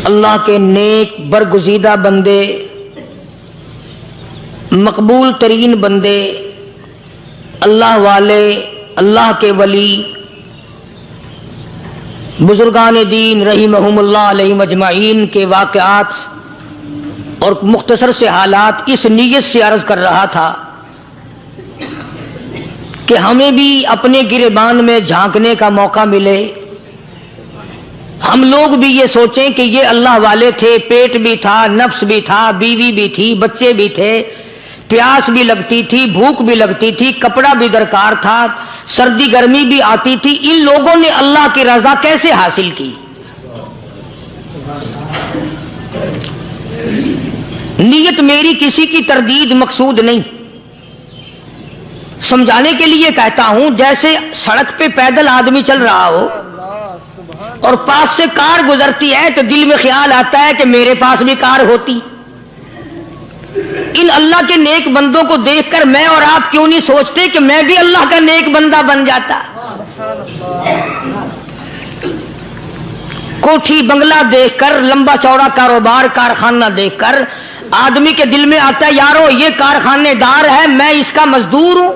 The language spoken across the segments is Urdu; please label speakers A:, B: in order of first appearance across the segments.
A: اللہ کے نیک برگزیدہ بندے، مقبول ترین بندے، اللہ والے، اللہ کے ولی، بزرگان دین رحمہم اللہ علیہم اجمعین کے واقعات اور مختصر سے حالات اس نیت سے عرض کر رہا تھا کہ ہمیں بھی اپنے گریبان میں جھانکنے کا موقع ملے، ہم لوگ بھی یہ سوچیں کہ یہ اللہ والے تھے، پیٹ بھی تھا، نفس بھی تھا، بیوی بھی تھی، بچے بھی تھے، پیاس بھی لگتی تھی، بھوک بھی لگتی تھی، کپڑا بھی درکار تھا، سردی گرمی بھی آتی تھی، ان لوگوں نے اللہ کی رضا کیسے حاصل کی؟ نیت میری کسی کی تردید مقصود نہیں، سمجھانے کے لیے کہتا ہوں جیسے سڑک پہ پیدل آدمی چل رہا ہو اور پاس سے کار گزرتی ہے تو دل میں خیال آتا ہے کہ میرے پاس بھی کار ہوتی۔ ان اللہ کے نیک بندوں کو دیکھ کر میں اور آپ کیوں نہیں سوچتے کہ میں بھی اللہ کا نیک بندہ بن جاتا؟ کوٹھی بنگلہ دیکھ کر، لمبا چوڑا کاروبار کارخانہ دیکھ کر آدمی کے دل میں آتا ہے یارو یہ کارخانے دار ہے، میں اس کا مزدور ہوں۔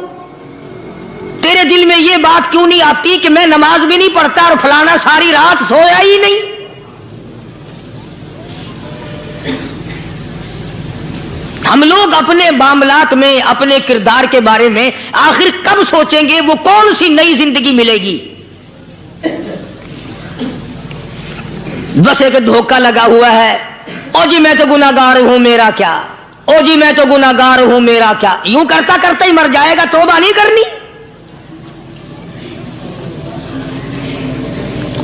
A: تیرے دل میں یہ بات کیوں نہیں آتی کہ میں نماز بھی نہیں پڑھتا اور فلانا ساری رات سویا ہی نہیں؟ ہم لوگ اپنے معاملات میں، اپنے کردار کے بارے میں آخر کب سوچیں گے؟ وہ کون سی نئی زندگی ملے گی؟ بس ایک دھوکہ لگا ہوا ہے، او جی میں تو گناہگار ہوں میرا کیا، او جی میں تو گناہگار ہوں میرا کیا، یوں کرتا کرتا ہی مر جائے گا، توبہ نہیں کرنی۔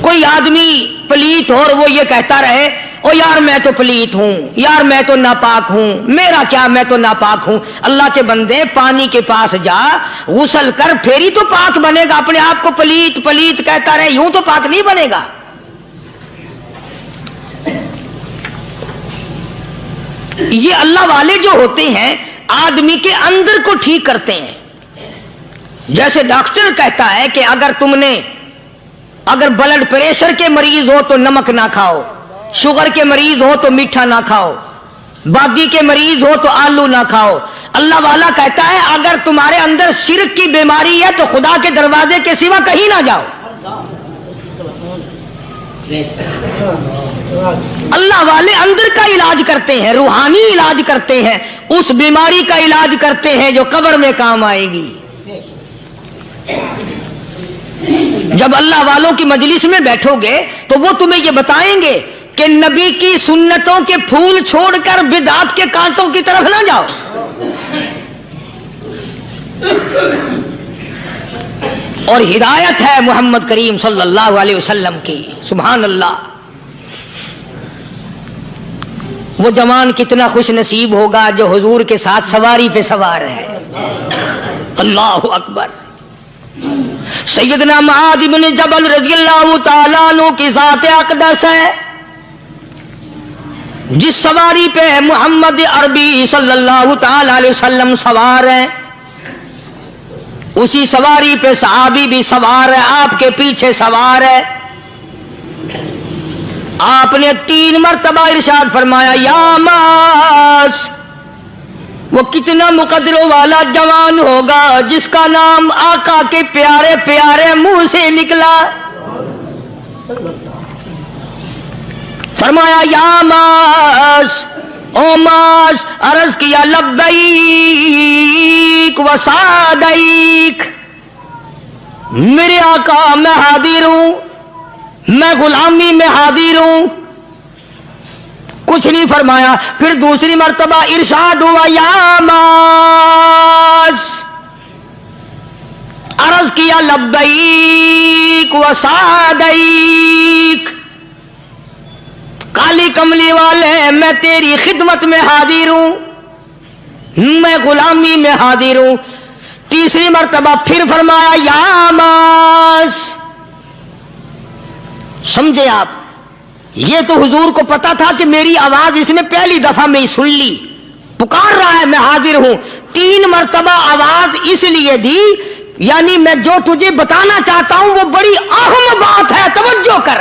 A: کوئی آدمی پلیت ہو اور وہ یہ کہتا رہے او یار میں تو پلیت ہوں، یار میں تو ناپاک ہوں، میرا کیا، میں تو ناپاک ہوں۔ اللہ کے بندے پانی کے پاس جا، غسل کر، پھر ہی تو پاک بنے گا۔ اپنے آپ کو پلیت پلیت کہتا رہے یوں تو پاک نہیں بنے گا۔ یہ اللہ والے جو ہوتے ہیں آدمی کے اندر کو ٹھیک کرتے ہیں۔ جیسے ڈاکٹر کہتا ہے کہ اگر بلڈ پریشر کے مریض ہو تو نمک نہ کھاؤ، شوگر کے مریض ہو تو میٹھا نہ کھاؤ، بادی کے مریض ہو تو آلو نہ کھاؤ۔ اللہ والا کہتا ہے اگر تمہارے اندر شرک کی بیماری ہے تو خدا کے دروازے کے سوا کہیں نہ جاؤ۔ اللہ والے اندر کا علاج کرتے ہیں، روحانی علاج کرتے ہیں، اس بیماری کا علاج کرتے ہیں جو قبر میں کام آئے گی۔ جب اللہ والوں کی مجلس میں بیٹھو گے تو وہ تمہیں یہ بتائیں گے کہ نبی کی سنتوں کے پھول چھوڑ کر بدعت کے کانٹوں کی طرف نہ جاؤ۔ اور ہدایت ہے محمد کریم صلی اللہ علیہ وسلم کی، سبحان اللہ۔ وہ جوان کتنا خوش نصیب ہوگا جو حضور کے ساتھ سواری پہ سوار ہے۔ اللہ اکبر۔ سیدنا معاذ بن جبل رضی اللہ تعالیٰ عنہ کی ذات اقدس ہے، جس سواری پہ محمد عربی صلی اللہ تعالی علیہ وسلم سوار ہیں، اسی سواری پہ صحابی بھی سوار ہے، آپ کے پیچھے سوار ہے۔ آپ نے 3 مرتبہ ارشاد فرمایا یا معاذ، وہ کتنا مقدروں والا جوان ہوگا جس کا نام آقا کے پیارے پیارے منہ سے نکلا۔ فرمایا یا معاذ، او معاذ، عرض کیا لبیک و سعدیک، میرے آقا میں حاضر ہوں، میں غلامی میں حاضر ہوں۔ کچھ نہیں فرمایا، پھر دوسری مرتبہ ارشاد ہوا یا معاذ، عرض کیا لبیک و سعدیک، کالی کملی والے میں تیری خدمت میں حاضر ہوں، میں غلامی میں حاضر ہوں۔ تیسری مرتبہ پھر فرمایا یا معاذ۔ سمجھے آپ، یہ تو حضور کو پتا تھا کہ میری آواز اس نے پہلی دفعہ میں ہی سن لی، پکار رہا ہے میں حاضر ہوں۔ 3 مرتبہ آواز اس لیے دی، یعنی میں جو تجھے بتانا چاہتا ہوں وہ بڑی اہم بات ہے، توجہ کر۔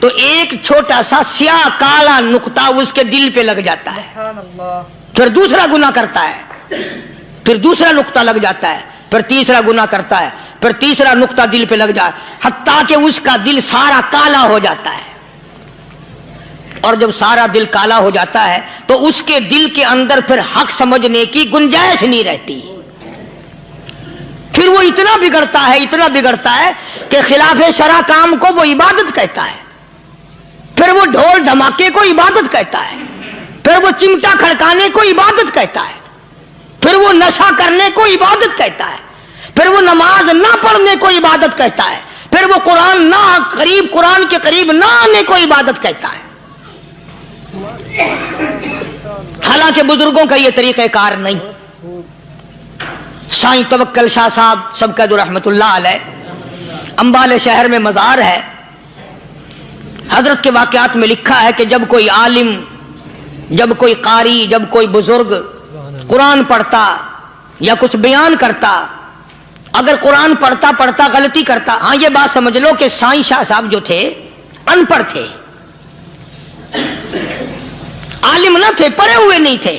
A: تو ایک چھوٹا سا سیاہ کالا نقطہ اس کے دل پہ لگ جاتا ہے، پھر دوسرا گناہ کرتا ہے، پھر دوسرا نقطہ لگ جاتا ہے، پھر تیسرا گناہ کرتا ہے، پھر تیسرا نقطہ دل پہ لگ جاتا ہے، حتیٰ کہ اس کا دل سارا کالا ہو جاتا ہے۔ اور جب سارا دل کالا ہو جاتا ہے تو اس کے دل کے اندر پھر حق سمجھنے کی گنجائش نہیں رہتی، پھر وہ اتنا بگڑتا ہے کہ خلاف شرع کام کو وہ عبادت کہتا ہے، پھر وہ ڈھول دھماکے کو عبادت کہتا ہے، پھر وہ چمٹا کھڑکانے کو عبادت کہتا ہے، پھر وہ نشہ کرنے کو عبادت کہتا ہے، پھر وہ نماز نہ پڑھنے کو عبادت کہتا ہے، پھر وہ قرآن کے قریب نہ آنے کو عبادت کہتا ہے۔ حالانکہ بزرگوں کا یہ طریقہ کار نہیں۔ سائیں توکل شاہ صاحب سب کا رحمت اللہ علیہ، امبالے شہر میں مزار ہے، حضرت کے واقعات میں لکھا ہے کہ جب کوئی عالم، جب کوئی قاری، جب کوئی بزرگ قرآن پڑھتا یا کچھ بیان کرتا، اگر قرآن پڑھتا غلطی کرتا، ہاں یہ بات سمجھ لو کہ سائیں شاہ صاحب جو تھے ان پڑھ تھے، عالم نہ تھے، پڑھے ہوئے نہیں تھے،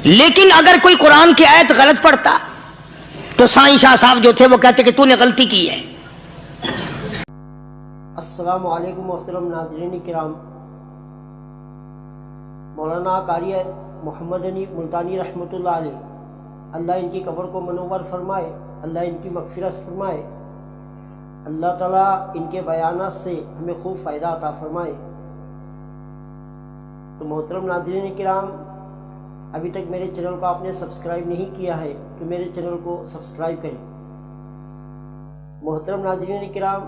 A: لیکن اگر کوئی قرآن کی آیت غلط پڑھتا تو سائیں شاہ صاحب جو تھے وہ کہتے کہ تو نے غلطی کی ہے۔
B: السلام علیکم محترم ناظرین کرام، مولانا قاری محمد علی ملتانی رحمۃ اللہ علیہ، اللہ ان کی قبر کو منور فرمائے، اللہ ان کی مغفرت فرمائے، اللہ تعالیٰ ان کے بیانات سے ہمیں خوب فائدہ عطا فرمائے۔ تو محترم ناظرین کرام، ابھی تک میرے چینل کو آپ نے سبسکرائب نہیں کیا ہے تو میرے چینل کو سبسکرائب کریں۔ محترم ناظرین کرام،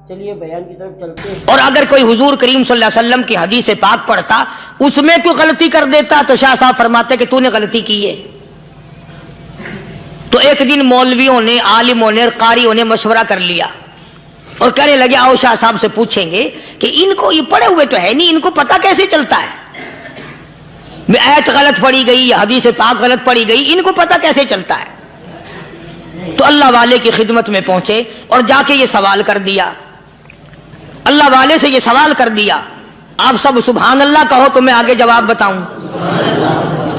B: چلیے بیان کی طرف چلتے ہیں۔
A: اور اگر کوئی حضور کریم صلی اللہ علیہ وسلم کی حدیث پاک پڑھتا، اس میں کوئی غلطی کر دیتا تو شاہ صاحب فرماتے کہ تو نے غلطی کی ہے۔ تو ایک دن مولویوں نے، عالموں نے، قاریوں نے مشورہ کر لیا اور کہنے لگے آؤ شاہ صاحب سے پوچھیں گے کہ ان کو، یہ پڑھے ہوئے تو ہے نہیں، ان کو پتہ کیسے چلتا ہے آیت غلط پڑھی گئی یا حدیث پاک غلط پڑھی گئی، ان کو پتہ کیسے چلتا ہے؟ تو اللہ والے کی خدمت میں پہنچے اور جا کے یہ سوال کر دیا، اللہ والے سے یہ سوال کر دیا۔ آپ سب سبحان اللہ کہو تو میں آگے جواب بتاؤں۔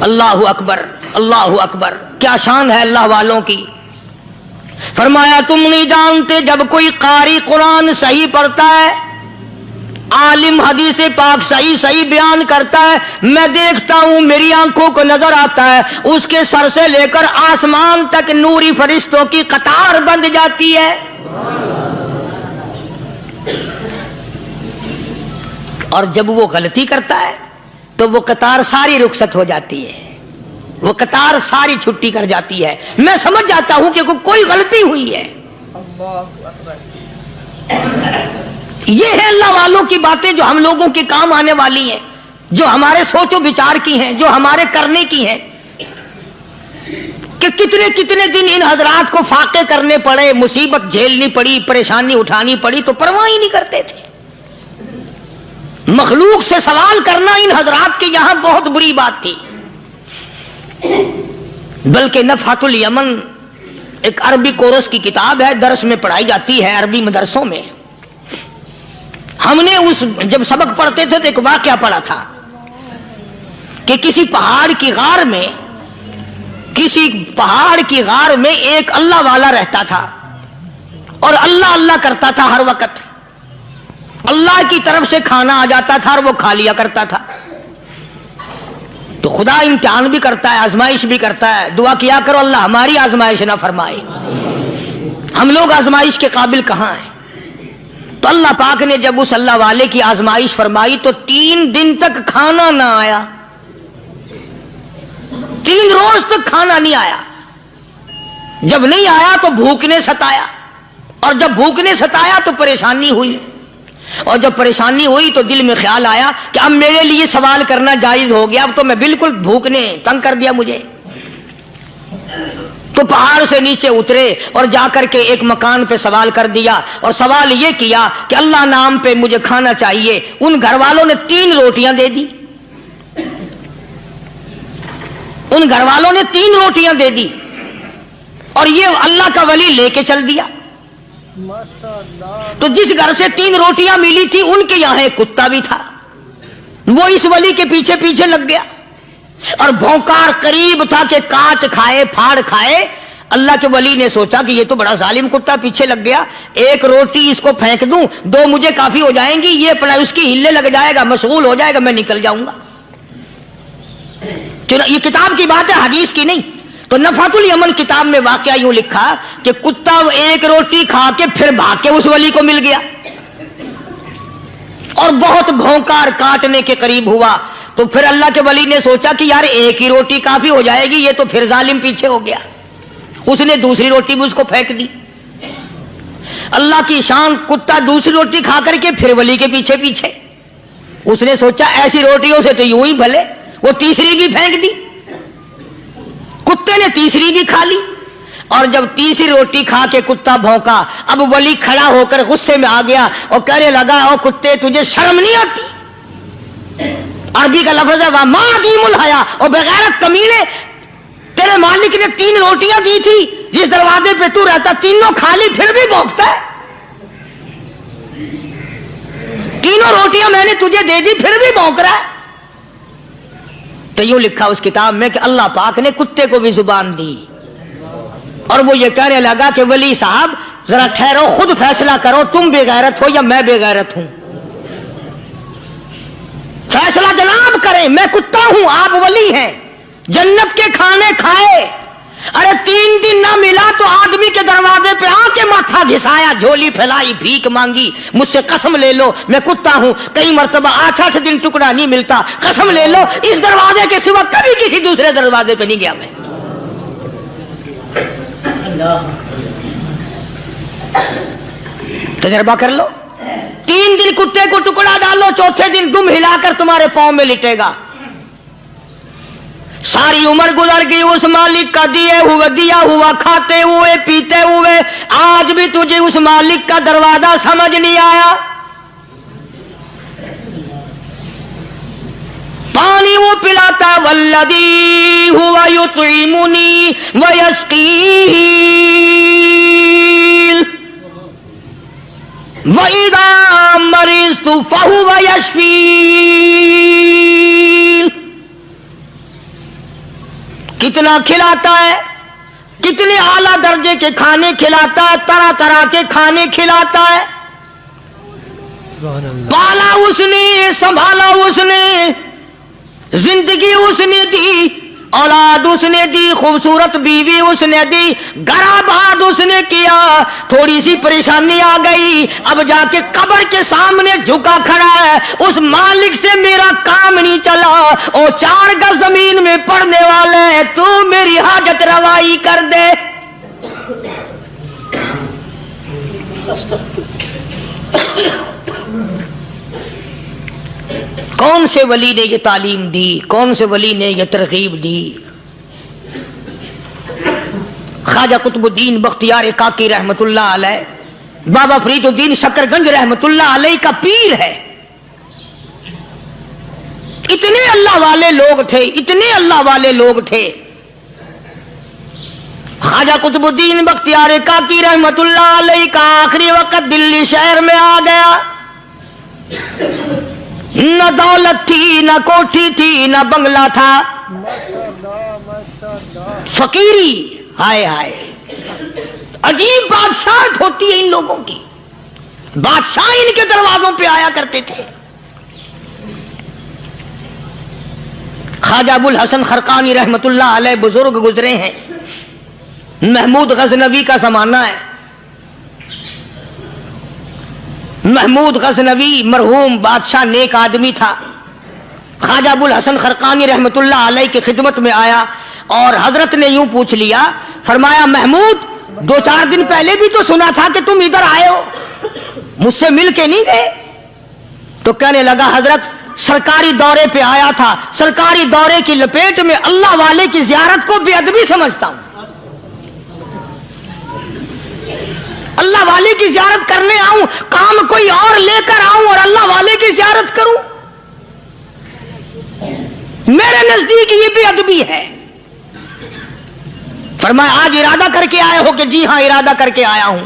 A: اللہ اکبر، اللہ اکبر، کیا شان ہے اللہ والوں کی۔ فرمایا تم نہیں جانتے جب کوئی قاری قرآن صحیح پڑھتا ہے، عالم حدیث پاک صحیح بیان کرتا ہے، میں دیکھتا ہوں، میری آنکھوں کو نظر آتا ہے، اس کے سر سے لے کر آسمان تک نوری فرشتوں کی قطار بند جاتی ہے۔ اور جب وہ غلطی کرتا ہے تو وہ قطار ساری رخصت ہو جاتی ہے، وہ قطار ساری چھٹی کر جاتی ہے، میں سمجھ جاتا ہوں کہ کوئی غلطی ہوئی ہے۔ یہ ہے اللہ والوں کی باتیں جو ہم لوگوں کے کام آنے والی ہیں، جو ہمارے سوچ و بچار کی ہیں، جو ہمارے کرنے کی ہیں، کہ کتنے دن ان حضرات کو فاقے کرنے پڑے، مصیبت جھیلنی پڑی، پریشانی اٹھانی پڑی تو پرواہ ہی نہیں کرتے تھے۔ مخلوق سے سوال کرنا ان حضرات کے یہاں بہت بری بات تھی۔ بلکہ نفحۃ الیمن ایک عربی کورس کی کتاب ہے، درس میں پڑھائی جاتی ہے عربی مدرسوں میں۔ ہم نے جب سبق پڑھتے تھے تو ایک واقعہ پڑھا تھا کہ کسی پہاڑ کی غار میں ایک اللہ والا رہتا تھا اور اللہ اللہ کرتا تھا ہر وقت، اللہ کی طرف سے کھانا آ جاتا تھا اور وہ کھا لیا کرتا تھا۔ تو خدا امتحان بھی کرتا ہے، آزمائش بھی کرتا ہے، دعا کیا کرو اللہ ہماری آزمائش نہ فرمائے، ہم لوگ آزمائش کے قابل کہاں ہیں۔ تو اللہ پاک نے جب اس اللہ والے کی آزمائش فرمائی تو 3 دن تک کھانا نہ آیا، 3 روز تک کھانا نہیں آیا۔ جب نہیں آیا تو بھوک نے ستایا، اور جب بھوک نے ستایا تو پریشانی ہوئی، اور جب پریشانی ہوئی تو دل میں خیال آیا کہ اب میرے لیے سوال کرنا جائز ہو گیا، اب تو میں بالکل بھوک نے تنگ کر دیا مجھے۔ تو پہاڑ سے نیچے اترے اور جا کر کے ایک مکان پہ سوال کر دیا، اور سوال یہ کیا کہ اللہ نام پہ مجھے کھانا چاہیے۔ ان گھر والوں نے 3 روٹیاں دے دی، ان گھر والوں نے 3 روٹیاں دے دی، اور یہ اللہ کا ولی لے کے چل دیا۔ تو جس گھر سے 3 روٹیاں ملی تھی ان کے یہاں ایک کتا بھی تھا، وہ اس ولی کے پیچھے پیچھے لگ گیا اور بھونکار قریب تھا کہ کاٹ کھائے پھاڑ کھائے۔ اللہ کے ولی نے سوچا کہ یہ تو بڑا ظالم کتا پیچھے لگ گیا، 1 روٹی اس کو پھینک دوں، 2 مجھے کافی ہو جائیں گی، یہ اپنا اس کی ہلے لگ جائے گا، مشغول ہو جائے گا، میں نکل جاؤں گا۔ یہ کتاب کی بات ہے، حدیث کی نہیں۔ تو نفحۃ الیمن کتاب میں واقعہ یوں لکھا کہ کتا 1 روٹی کھا کے پھر بھاگ کے اس ولی کو مل گیا اور بہت بھونکار کاٹنے کے قریب ہوا۔ تو پھر اللہ کے ولی نے سوچا کہ یار 1 ہی روٹی کافی ہو جائے گی، یہ تو پھر ظالم پیچھے ہو گیا۔ اس نے دوسری روٹی بھی اس کو پھینک دی۔ اللہ کی شان، کتا دوسری روٹی کھا کر کے پھر ولی کے پیچھے پیچھے۔ اس نے سوچا ایسی روٹیوں سے تو یوں ہی بھلے، وہ تیسری بھی پھینک دی۔ کتے نے تیسری بھی کھا لی اور جب تیسری روٹی کھا کے کتا بھونکا، اب ولی کھڑا ہو کر غصے میں آ گیا اور کہنے لگا او کتے تجھے شرم نہیں آتی؟ عربی کا لفظ ہے وَمَا عَدِيمُ الْحَيَا، اور بغیرت کمینے، تیرے مالک نے 3 روٹیاں دی تھی، جس دروازے پہ تو رہتا تینوں کھا لی پھر بھی بھونکتا ہے؟ 3 روٹیاں میں نے تجھے دے دی پھر بھی بھونک رہا ہے؟ تو یوں لکھا اس کتاب میں کہ اللہ پاک نے کتے کو بھی زبان دی اور وہ یہ کہنے لگا کہ ولی صاحب ذرا ٹھہرو، خود فیصلہ کرو، تم بے غیرت ہو یا میں بے غیرت ہوں؟ فیصلہ جناب کریں، میں کتا ہوں، آپ ولی ہیں، جنت کے کھانے کھائے، ارے 3 دن نہ ملا تو آدمی کے دروازے پہ آ کے ماتھا گھسایا، جھولی پھیلائی، بھیک مانگی، مجھ سے قسم لے لو میں کتا ہوں، کئی مرتبہ 8 دن ٹکڑا نہیں ملتا، قسم لے لو اس دروازے کے سوا کبھی کسی دوسرے دروازے پہ نہیں گیا میں۔ تجربہ کر لو، 3 دن کتے کو ٹکڑا ڈالو، چوتھے دن دم ہلا کر تمہارے پاؤں میں لٹے گا۔ ساری عمر گزر گئی اس مالک کا دیا ہوا کھاتے ہوئے پیتے ہوئے، آج بھی تجھے اس مالک کا دروازہ سمجھ نہیں آیا۔ پانی وہ پلاتا والذی ہوا یطعمنی ویسقین وَإِذَا مَرِضْتُ فَهُوَ يَشْفِينِ، کتنا کھلاتا ہے، کتنے اعلیٰ درجے کے کھانے کھلاتا ہے، طرح طرح کے کھانے کھلاتا ہے۔ پالا اس نے، سنبھالا اس نے، زندگی اس نے دی، اولاد اس نے دی، خوبصورت بیوی اس نے دی، گھر آباد اس نے کیا، تھوڑی سی پریشانی آ گئی، اب جا کے قبر کے سامنے جھکا کھڑا ہے، اس مالک سے میرا کام نہیں چلا، او 4 گز زمین میں پڑنے والے، تو میری حاجت روائی کر دے۔ کون سے ولی نے یہ تعلیم دی، کون سے ولی نے یہ ترغیب دی؟ خواجہ قطب الدین بختیار کاکی رحمت اللہ علیہ، بابا فرید الدین شکر گنج رحمت اللہ علیہ کا پیر ہے۔ اتنے اللہ والے لوگ تھے، اتنے اللہ والے لوگ تھے۔ خواجہ قطب الدین بختیار کاکی رحمت اللہ علیہ کا آخری وقت دلی شہر میں آ گیا، نہ دولت تھی، نہ کوٹھی تھی، نہ بنگلہ تھا، فقیری، ہائے ہائے، عجیب بادشاہت ہوتی ہے ان لوگوں کی، بادشاہ ان کے دروازوں پہ آیا کرتے تھے۔ خواجہ ابو الحسن خرقانی رحمت اللہ علیہ بزرگ گزرے ہیں، محمود غزنوی کا زمانہ ہے۔ محمود غزنوی مرحوم بادشاہ نیک آدمی تھا۔ خواجہ ابو الحسن خرقانی رحمت اللہ علیہ کی خدمت میں آیا اور حضرت نے یوں پوچھ لیا، فرمایا محمود 2-4 دن پہلے بھی تو سنا تھا کہ تم ادھر آئے ہو، مجھ سے مل کے نہیں گئے؟ تو کہنے لگا حضرت سرکاری دورے پہ آیا تھا، سرکاری دورے کی لپیٹ میں اللہ والے کی زیارت کو بے ادبی سمجھتا ہوں، اللہ والے کی زیارت کرنے آؤں، کام کوئی اور لے کر آؤں اور اللہ والے کی زیارت کروں؟ میرے نزدیک یہ بے ادبی ہے۔ فرمایا آج ارادہ کر کے آئے ہو کہ جی ہاں ارادہ کر کے آیا ہوں۔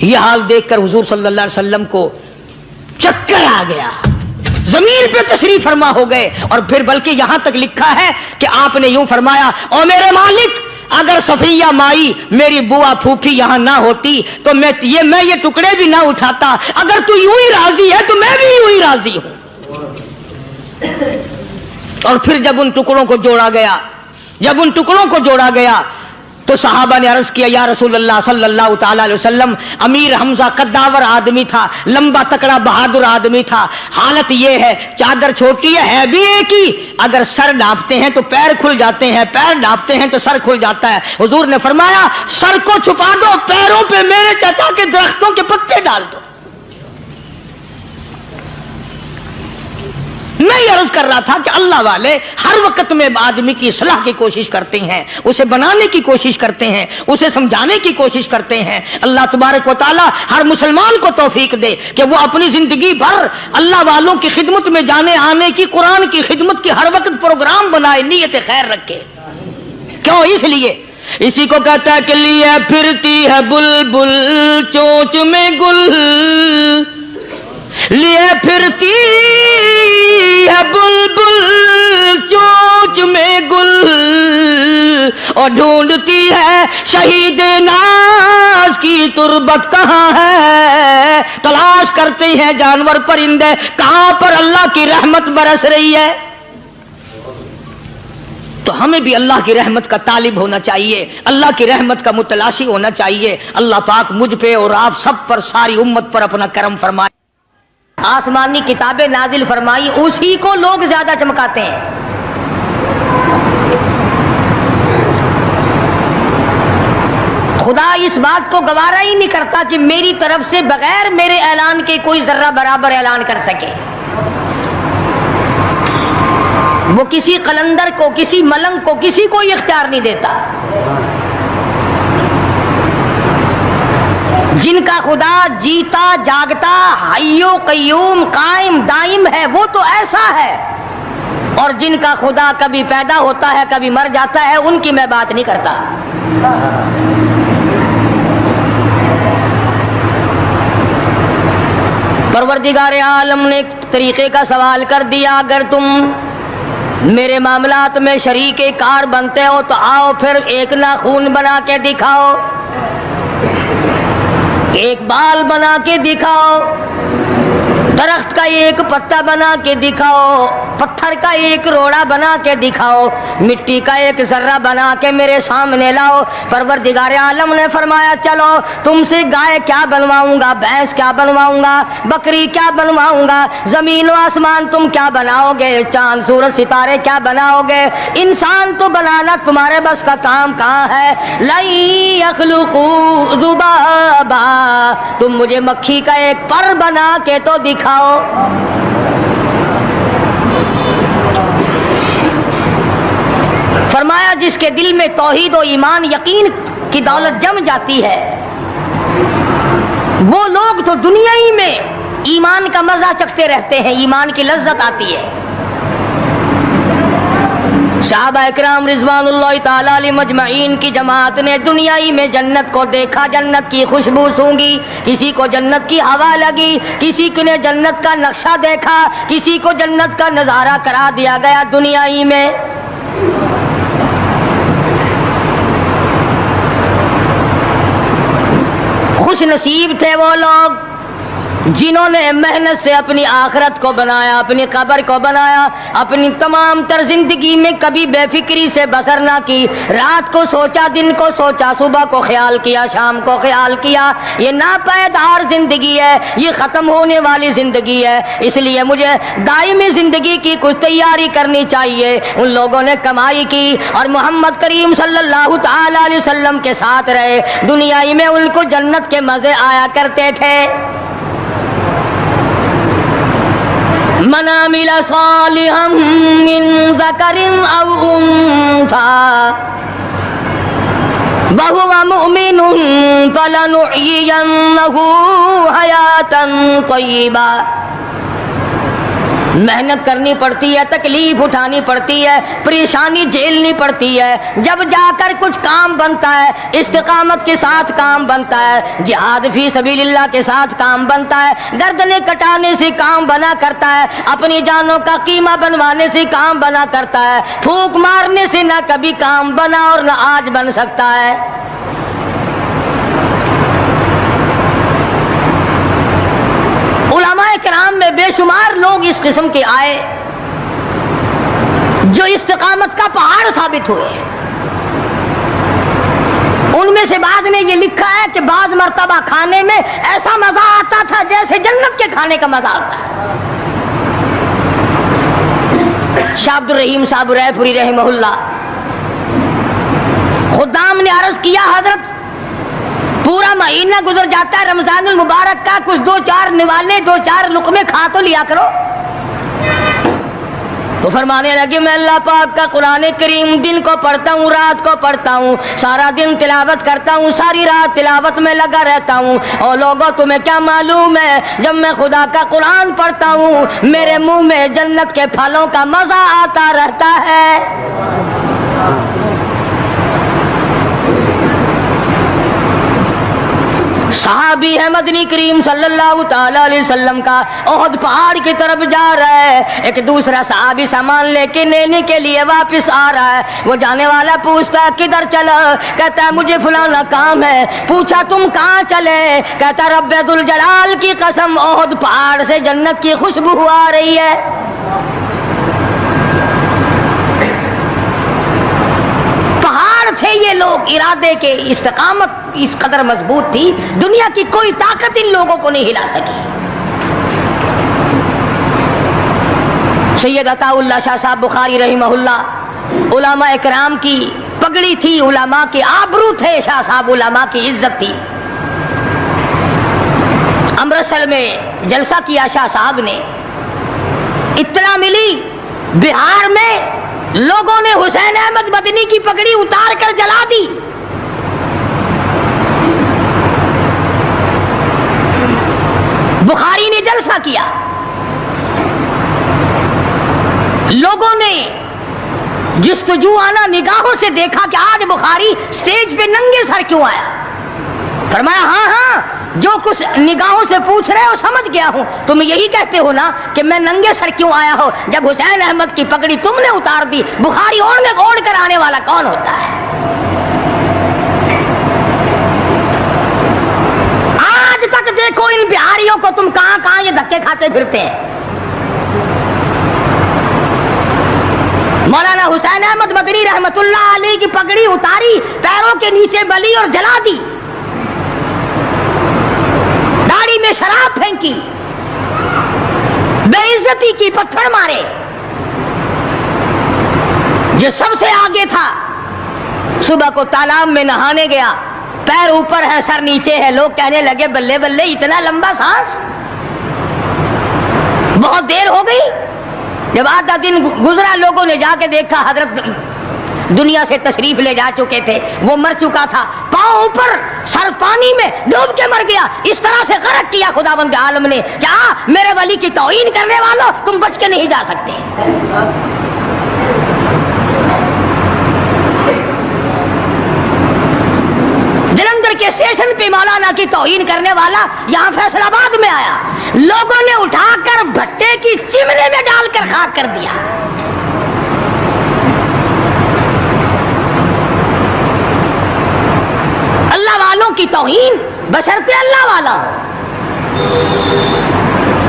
A: یہ حال دیکھ کر حضور صلی اللہ علیہ وسلم کو چکر آ گیا، زمین پہ تشریف فرما ہو گئے، اور پھر بلکہ یہاں تک لکھا ہے کہ آپ نے یوں فرمایا، او میرے مالک، اگر صفیہ مائی میری بوا پھوپھی یہاں نہ ہوتی تو میں یہ ٹکڑے بھی نہ اٹھاتا، اگر تو یوں ہی راضی ہے تو میں بھی یوں ہی راضی ہوں۔ اور پھر جب ان ٹکڑوں کو جوڑا گیا تو صحابہ نے عرض کیا، یا رسول اللہ صلی اللہ تعالی علیہ وسلم، امیر حمزہ قداور آدمی تھا، لمبا تکڑا بہادر آدمی تھا، حالت یہ ہے چادر چھوٹی ہے بھی ایک ہی، اگر سر ڈھانپتے ہیں تو پیر کھل جاتے ہیں، پیر ڈھانپتے ہیں تو سر کھل جاتا ہے۔ حضور نے فرمایا، سر کو چھپا دو، پیروں پہ میرے چچا کے درختوں کے پتے ڈال دو۔ میں یہ عرض کر رہا تھا کہ اللہ والے ہر وقت میں آدمی کی اصلاح کی کوشش کرتے ہیں، اسے بنانے کی کوشش کرتے ہیں، اسے سمجھانے کی کوشش کرتے ہیں۔ اللہ تبارک و تعالی ہر مسلمان کو توفیق دے کہ وہ اپنی زندگی بھر اللہ والوں کی خدمت میں جانے آنے کی، قرآن کی خدمت کی ہر وقت پروگرام بنائے، نیت خیر رکھے۔ کیوں؟ اس لیے، اسی کو کہتا ہے کہ لیے پھرتی ہے بلبل چونچ میں گل، لیے پھرتی ہے بلبل چونچ میں گل، اور ڈھونڈتی ہے شہید ناز کی تربت کہاں ہے، تلاش کرتے ہیں جانور پرندے کہاں پر اللہ کی رحمت برس رہی ہے۔ تو ہمیں بھی اللہ کی رحمت کا طالب ہونا چاہیے، اللہ کی رحمت کا متلاشی ہونا چاہیے۔ اللہ پاک مجھ پہ اور آپ سب پر، ساری امت پر اپنا کرم فرمائے۔ آسمانی کتابیں نازل فرمائی، اسی کو لوگ زیادہ چمکاتے ہیں۔ خدا اس بات کو گوارا ہی نہیں کرتا کہ میری طرف سے بغیر میرے اعلان کے کوئی ذرہ برابر اعلان کر سکے۔ وہ کسی قلندر کو، کسی ملنگ کو، کسی کو اختیار نہیں دیتا۔ جن کا خدا جیتا جاگتا حی و قیوم قائم دائم ہے، وہ تو ایسا ہے، اور جن کا خدا کبھی پیدا ہوتا ہے کبھی مر جاتا ہے، ان کی میں بات نہیں کرتا۔ پروردگار عالم نے ایک طریقے کا سوال کر دیا، اگر تم میرے معاملات میں شریک کار بنتے ہو تو آؤ پھر ایک ناخون بنا کے دکھاؤ، ایک بال بنا کے دکھاؤ، درخت کا ایک پتا بنا کے دکھاؤ، پتھر کا ایک روڑا بنا کے دکھاؤ، مٹی کا ایک ذرہ بنا کے میرے سامنے لاؤ۔ پروردگار عالم نے فرمایا، چلو تم سے گائے کیا بنواؤں گا، بھینس کیا بنواؤں گا، بکری کیا بنواؤں گا، زمین و آسمان تم کیا بناؤ گے، چاند سورج ستارے کیا بناؤ گے، انسان تو بنانا تمہارے بس کا کام کہاں ہے۔ لَن يَخْلُقُوا ذُبَابًا، تم مجھے مکھی کا ایک پر بنا کے تو دکھاؤ۔ فرمایا، جس کے دل میں توحید و ایمان یقین کی دولت جم جاتی ہے، وہ لوگ تو دنیا ہی میں ایمان کا مزہ چکھتے رہتے ہیں، ایمان کی لذت آتی ہے۔ صحابہ اکرام رضوان اللہ تعالی علیہ مجمعین کی جماعت نے دنیا ہی میں جنت کو دیکھا، جنت کی خوشبو سونگھی، کسی کو جنت کی ہوا لگی، کسی نے جنت کا نقشہ دیکھا، کسی کو جنت کا نظارہ کرا دیا گیا دنیا ہی میں۔ خوش نصیب تھے وہ لوگ جنہوں نے محنت سے اپنی آخرت کو بنایا، اپنی قبر کو بنایا، اپنی تمام تر زندگی میں کبھی بے فکری سے بسر نہ کی، رات کو سوچا، دن کو سوچا، صبح کو خیال کیا، شام کو خیال کیا۔ یہ ناپائیدار زندگی ہے، یہ ختم ہونے والی زندگی ہے، اس لیے مجھے دائمی زندگی کی کچھ تیاری کرنی چاہیے۔ ان لوگوں نے کمائی کی اور محمد کریم صلی اللہ تعالی علیہ وسلم کے ساتھ رہے، دنیا میں ان کو جنت کے مزے آیا کرتے تھے۔ من عمل صالحا من ذکر او انثى وهو مؤمن فلنحيينه حياة طيبة محنت کرنی پڑتی ہے، تکلیف اٹھانی پڑتی ہے، پریشانی جھیلنی پڑتی ہے، جب جا کر کچھ کام بنتا ہے، استقامت کے ساتھ کام بنتا ہے، جہاد فی سبیل اللہ کے ساتھ کام بنتا ہے، گردنیں کٹانے سے کام بنا کرتا ہے، اپنی جانوں کا قیمہ بنوانے سے کام بنا کرتا ہے، پھونک مارنے سے نہ کبھی کام بنا اور نہ آج بن سکتا ہے۔ علماء کرام میں بے شمار لوگ اس قسم کے آئے جو استقامت کا پہاڑ ثابت ہوئے ہیں۔ ان میں سے بعض نے یہ لکھا ہے کہ بعض مرتبہ کھانے میں ایسا مزہ آتا تھا جیسے جنت کے کھانے کا مزہ آتا ہے۔ شاہ عبد الرحیم صاحب رائے پوری رحمہ اللہ خدام نے عرض کیا، حضرت پورا مہینہ گزر جاتا ہے رمضان المبارک کا، کچھ دو چار نوالے، دو چار لقمے کھا تو لیا کرو۔ تو فرمانے لگے، میں اللہ پاک کا قرآن کریم دن کو پڑھتا ہوں، رات کو پڑھتا ہوں، سارا دن تلاوت کرتا ہوں، ساری رات تلاوت میں لگا رہتا ہوں، اور لوگوں تمہیں کیا معلوم ہے، جب میں خدا کا قرآن پڑھتا ہوں میرے منہ میں جنت کے پھلوں کا مزہ آتا رہتا ہے۔ صحابی ہے مدنی کریم صلی اللہ تعالی علیہ وسلم کا، احد پہاڑ کی طرف جا رہا ہے، ایک دوسرا صحابی سامان لے کے لینے کے لیے واپس آ رہا ہے، وہ جانے والا پوچھتا ہے کدھر چلا، کہتا ہے مجھے فلانا کام ہے، پوچھا تم کہاں چلے، کہتا رب ذوالجلال کی قسم احد پہاڑ سے جنت کی خوشبو آ رہی ہے۔ تھے یہ لوگ ارادے کے، استقامت اس قدر مضبوط تھی، دنیا کی کوئی طاقت ان لوگوں کو نہیں ہلا سکی۔ سید عطا اللہ شاہ صاحب بخاری رحمہ اللہ علماء کرام کی پگڑی تھی، علماء کے آبرو تھے، شاہ صاحب علماء کی عزت تھی۔ امرتسر میں جلسہ کیا شاہ صاحب نے، اطلاع ملی بہار میں لوگوں نے حسین احمد مدنی کی پگڑی اتار کر جلا دی۔ بخاری نے جلسہ کیا، لوگوں نے جستجو آنا نگاہوں سے دیکھا کہ آج بخاری سٹیج پہ ننگے سر کیوں آیا۔ فرمایا ہاں ہاں جو کچھ نگاہوں سے پوچھ رہے ہو سمجھ گیا ہوں، تم یہی کہتے ہو نا کہ میں ننگے سر کیوں آیا ہو، جب حسین احمد کی پگڑی تم نے اتار دی، بخاری اوڑھ کر آنے والا کون ہوتا ہے؟ آج تک دیکھو ان بہاریوں کو تم کہاں کہاں یہ دھکے کھاتے پھرتے ہیں۔ مولانا حسین احمد مدنی رحمت اللہ علیہ کی پگڑی اتاری، پیروں کے نیچے بلی اور جلا دی، داڑھی میں شراب پھینکی، بے عزتی کی، پتھر مارے۔ جو سب سے آگے تھا صبح کو تالاب میں نہانے گیا، پیر اوپر ہے سر نیچے ہے، لوگ کہنے لگے بلے بلے اتنا لمبا سانس، بہت دیر ہو گئی۔ جب آدھا دن گزرا لوگوں نے جا کے دیکھا حضرت دنیا سے تشریف لے جا چکے تھے، وہ مر چکا تھا، پاؤں اوپر سر پانی میں ڈوب کے مر گیا۔ اس طرح سے غرق کیا خداوند عالم نے، کیا میرے ولی کی توہین کرنے والوں تم بچ کے نہیں جا سکتے۔ جلندھر کے اسٹیشن پہ مولانا کی توہین کرنے والا یہاں فیصل آباد میں آیا، لوگوں نے اٹھا کر بھٹے کی چمنے میں ڈال کر خاک کر دیا۔ اللہ والوں کی توہین بشرطے اللہ والا ہو،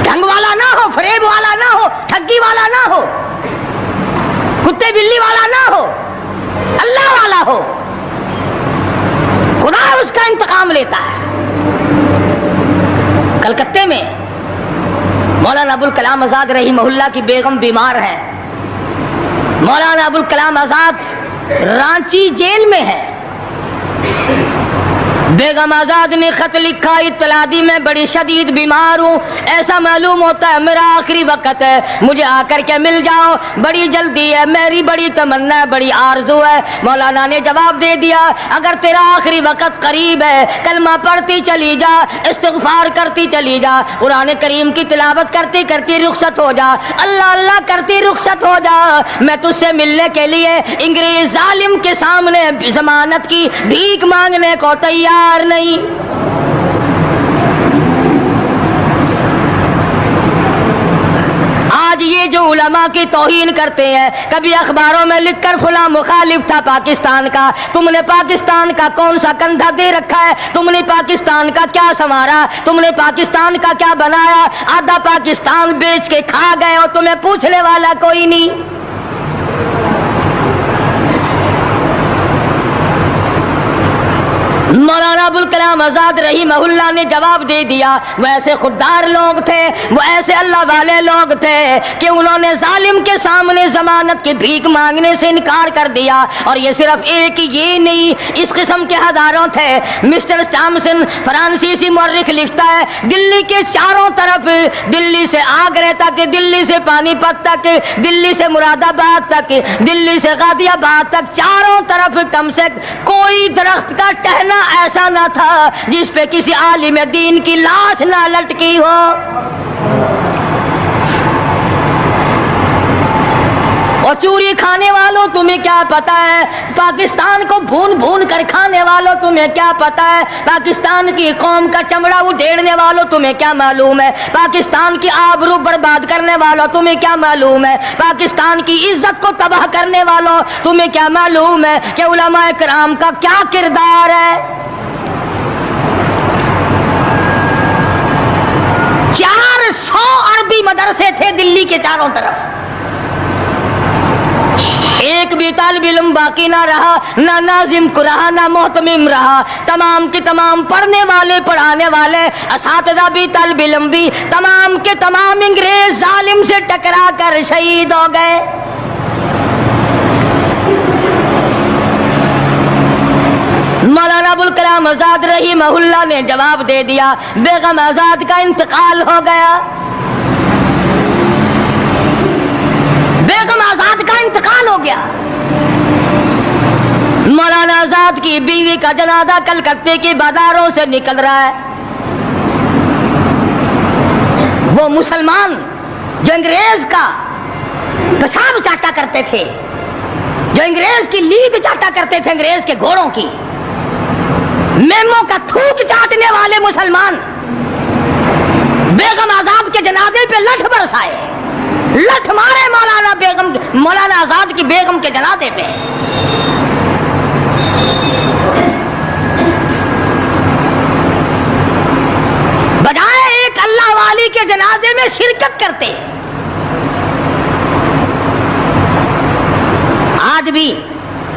A: ڈھنگ والا نہ ہو، فریب والا نہ ہو، ٹھگی والا نہ ہو، کتے بلی والا نہ ہو، اللہ والا ہو، خدا اس کا انتقام لیتا ہے۔ کلکتے میں مولانا ابوالکلام آزاد رحمہ اللہ کی بیگم بیمار ہے، مولانا ابوالکلام آزاد رانچی جیل میں ہے، بیگم آزاد نے خط لکھا، اطلاع دی میں بڑی شدید بیمار ہوں، ایسا معلوم ہوتا ہے میرا آخری وقت ہے، مجھے آ کر کے مل جاؤ، بڑی جلدی ہے، میری بڑی تمنا ہے، بڑی آرزو ہے۔ مولانا نے جواب دے دیا اگر تیرا آخری وقت قریب ہے کلمہ پڑھتی چلی جا، استغفار کرتی چلی جا، قرآن کریم کی تلاوت کرتی کرتی رخصت ہو جا، اللہ اللہ کرتی رخصت ہو جا، میں تجھ سے ملنے کے لیے انگریز ظالم کے سامنے ضمانت کی بھیک مانگنے کو تیار نہیں۔ آج یہ جو علماء کی توہین کرتے ہیں، کبھی اخباروں میں لکھ کر فلاں مخالف تھا پاکستان کا، تم نے پاکستان کا کون سا کندھا دے رکھا ہے، تم نے پاکستان کا کیا سنوارا، تم نے پاکستان کا کیا بنایا، آدھا پاکستان بیچ کے کھا گئے اور تمہیں پوچھنے والا کوئی نہیں۔ مولانا ابوالکلام آزاد رحمہ اللہ نے جواب دے دیا، وہ ایسے خوددار لوگ تھے، وہ ایسے اللہ والے لوگ تھے کہ انہوں نے ظالم کے سامنے ضمانت کی بھیک مانگنے سے انکار کر دیا، اور یہ صرف ایک یہ نہیں، اس قسم کے ہزاروں تھے۔ مسٹر ٹامسن فرانسیسی مورخ لکھتا ہے دلی کے چاروں طرف، دلی سے آگرہ تک، دلی سے پانی پت تک، دلی سے مراد آباد تک، دلی سے غازی آباد تک، چاروں طرف کم سے کوئی درخت کا ٹہنا ایسا نہ تھا جس پہ کسی عالم دین کی لاش نہ لٹکی ہو۔ اور چوری کھانے والوں تمہیں کیا پتا ہے، پاکستان کو بھون بھون کر کھانے والوں تمہیں کیا پتا ہے، پاکستان کی قوم کا چمڑا اڈھیڑنے والوں تمہیں کیا معلوم ہے، پاکستان کی آبرو برباد کرنے والوں تمہیں کیا معلوم ہے، پاکستان کی عزت کو تباہ کرنے والوں تمہیں کیا معلوم ہے کہ علماء کرام کا کیا کردار ہے۔ 400 عربی مدرسے تھے دلی کے چاروں طرف، ایک بھی طالب علم باقی نہ رہا، نہ ناظم کو رہا، نہ محتمم رہا، تمام کے تمام پڑھنے والے پڑھانے والے اساتذہ بھی طالب علم بھی تمام کے تمام انگریز ظالم سے ٹکرا کر شہید ہو گئے۔ مولانا ابوالکلام آزاد رحمہ اللہ نے جواب دے دیا بیگم آزاد کا انتقال ہو گیا، بیگم آزاد کا انتقال ہو گیا۔ مولانا آزاد کی بیوی کا جنازہ کلکتے کی بازاروں سے نکل رہا ہے۔ وہ مسلمان جو انگریز کا پیشاب چاٹا کرتے تھے، جو انگریز کی لید چاٹا کرتے تھے، انگریز کے گھوڑوں کی میموں کا تھوک چاٹنے والے مسلمان بیگم آزاد کے جنازے پہ لٹھ برسائے، لٹھ مارے مولانا آزاد کی بیگم کے جنازے پہ۔ بجائے ایک اللہ والی کے جنازے میں شرکت کرتے، آج بھی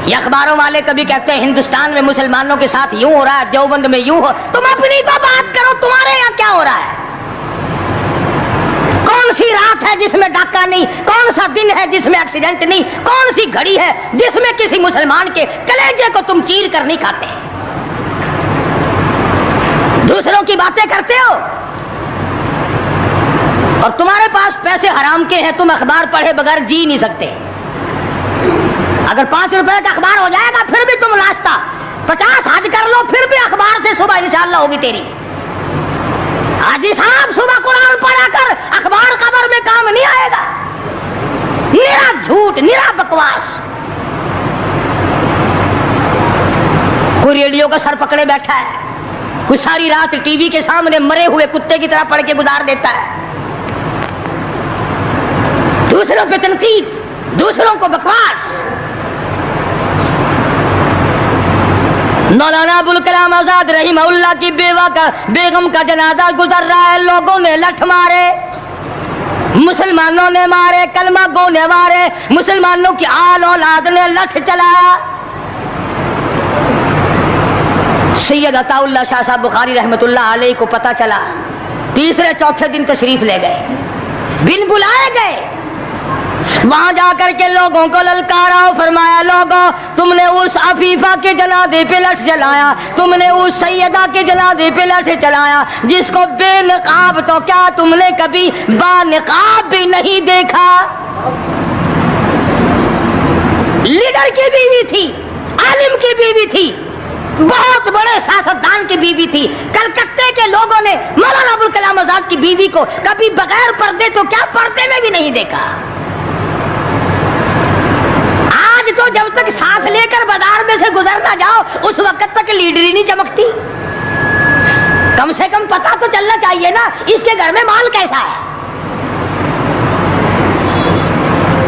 A: یہ اخباروں والے کبھی کہتے ہیں ہندوستان میں مسلمانوں کے ساتھ یوں ہو رہا ہے، دیوبند میں یوں ہو، تم اپنی تو بات کرو، تمہارے یہاں کیا ہو رہا ہے؟ کون سی رات ہے جس میں ڈاکہ نہیں، کون سا دن ہے جس میں ایکسیڈنٹ نہیں، کون سی گھڑی ہے جس میں کسی مسلمان کے کلیجے کو تم چیر کر نہیں کھاتے؟ دوسروں کی باتیں کرتے ہو اور تمہارے پاس پیسے حرام کے ہیں، تم اخبار پڑھے بغیر جی نہیں سکتے۔ اگر 5 روپے کا اخبار ہو جائے گا پھر بھی تم ناشتہ 50 حج کر لو، پھر بھی اخبار سے صبح انشاءاللہ ہوگی تیری۔ حاجی صاحب صبح قرآن پڑھا کر اخبار قبر میں کام نہیں آئے گا، نرا جھوٹ، نرا بکواس۔ کوئی ریڈیو کا سر پکڑے بیٹھا ہے، کوئی ساری رات ٹی وی کے سامنے مرے ہوئے کتے کی طرح پڑھ کے گزار دیتا ہے، دوسروں پہ تنقید، دوسروں کو بکواس۔ مولانا ابوالکلام آزاد رحمہ اللہ کی بیگم کا جنازہ گزر رہا ہے، لوگوں نے لٹھ مارے، مسلمانوں نے مارے، کلمہ گو نے مارے، مسلمانوں کی آل اولاد نے لٹھ چلایا۔ سید عطا اللہ شاہ صاحب بخاری رحمۃ اللہ علیہ کو پتہ چلا، تیسرے چوتھے دن تشریف لے گئے، بن بلائے گئے، وہاں جا کر کے لوگوں کو للکارا اور فرمایا لوگوں تم نے اس عفیفہ کے جنازے پہ لٹھ چلایا, تم نے اس سیدہ کے جنازے پہ لٹھ چلایا جس کو بے نقاب تو کیا تم نے کبھی با نقاب بھی نہیں دیکھا. لیڈر کی بیوی تھی, عالم کی بیوی تھی, بہت بڑے سیاستدان کی بیوی تھی. کلکتے کے لوگوں نے مولانا ابوالکلام آزاد کی بیوی کو کبھی بغیر پردے تو کیا پردے میں بھی نہیں دیکھا. آج تو جب تک ساتھ لے کر بازار میں سے گزرنا جاؤ اس وقت تک لیڈری نہیں چمکتی. کم سے کم پتا تو چلنا چاہیے نا اس کے گھر میں مال کیسا ہے.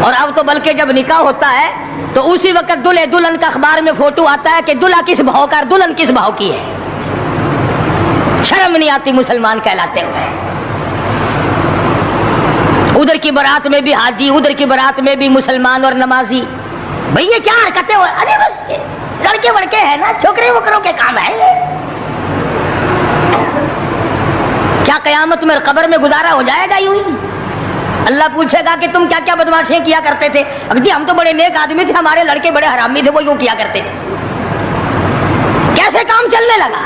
A: اور اب تو بلکہ جب نکاح ہوتا ہے تو اسی وقت دلہے دلہن کا اخبار میں فوٹو آتا ہے کہ دلہا کس بھاؤ کا دلہن کس بھاؤ کی ہے. شرم نہیں آتی مسلمان کہلاتے ہوئے. ادھر کی بارات میں بھی حاجی, ادھر کی بارات میں بھی مسلمان اور نمازی. بھئی یہ کیا حرکتیں ہو, ارے بس لڑکے وڑکے ہیں نا, چھوکرے وکروں کے کام ہے یہ. کیا قیامت میں قبر میں گزارا ہو جائے گا یوں ہی؟ اللہ پوچھے گا کہ تم کیا کیا بدماشیاں کیا کرتے تھے. اب جی ہم تو بڑے نیک آدمی تھے, ہمارے لڑکے بڑے حرامی تھے, وہ یوں کیا کرتے تھے. کیسے کام چلنے لگا.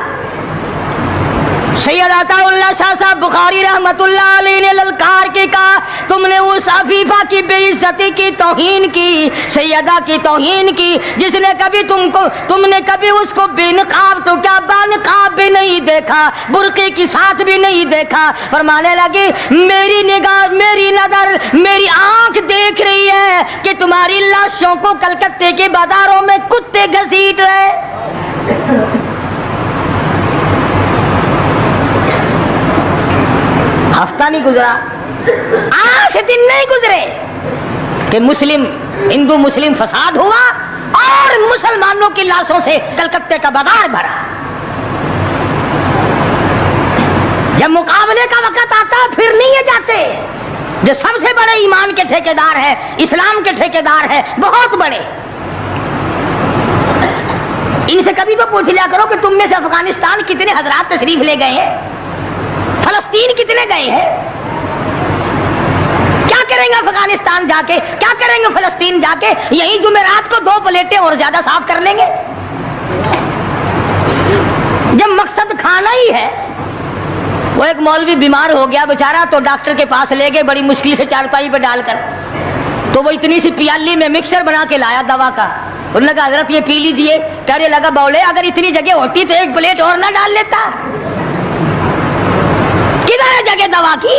A: سید عطا اللہ شاہ صاحب بخاری رحمت اللہ علیہ نے للکار کے کہا تم نے اس عفیفہ کی بے عزتی کی, توہین کی, سیدہ کی توہین کی جس نے کبھی تم نے کبھی اس کو بے نقاب تو کیا با نقاب بھی نہیں دیکھا, برقعے کی ساتھ بھی نہیں دیکھا. فرمانے لگی میری نگاہ, میری نظر, میری آنکھ دیکھ رہی ہے کہ تمہاری لاشوں کو کلکتے کے بازاروں میں کتے گھسیٹ رہے. ہفتہ نہیں گزرا, 8 دن نہیں گزرے کہ ہندو مسلم فساد ہوا اور مسلمانوں کی لاشوں سے کلکتے کا بازار بھرا. جب مقابلے کا وقت آتا پھر نہیں یہ جاتے. جو سب سے بڑے ایمان کے ٹھیکیدار ہے, اسلام کے ٹھیکیدار ہے, بہت بڑے, ان سے کبھی تو پوچھ لیا کرو کہ تم میں سے افغانستان کتنے حضرات تشریف لے گئے ہیں, فلسطین کتنے گئے ہیں, کیا کریں گے افغانستان جا کے, کیا کریں گے فلسطین جا کے. یہی جمعرات کو 2 پلیٹیں اور زیادہ صاف کر لیں گے. جب مقصد کھانا ہی ہے. وہ ایک مولوی بیمار ہو گیا بیچارہ, تو ڈاکٹر کے پاس لے گئے بڑی مشکل سے چارپائی پہ ڈال کر. تو وہ اتنی سی پیالی میں مکسر بنا کے لایا دوا کا. انہوں نے کہا حضرت یہ پی لیجئے. کہنے لگا بولے اگر اتنی جگہ ہوتی تو 1 پلیٹ اور نہ ڈال لیتا. کدھر ہے جگہ دوا کی؟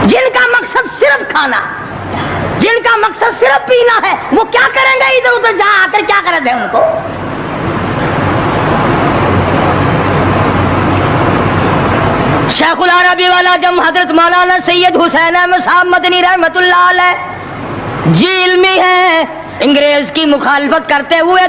A: جن کا مقصد صرف کھانا, جن کا مقصد صرف پینا ہے, وہ کیا کریں گے ادھر ادھر جا آ کر, کیا کرتے ہیں ان کو. شیخ العربی والا جم حضرت مولانا سید حسین احمد صاحب مدنی رحمت اللہ علیہ جی علمی ہے, انگریز کی مخالفت کرتے ہوئے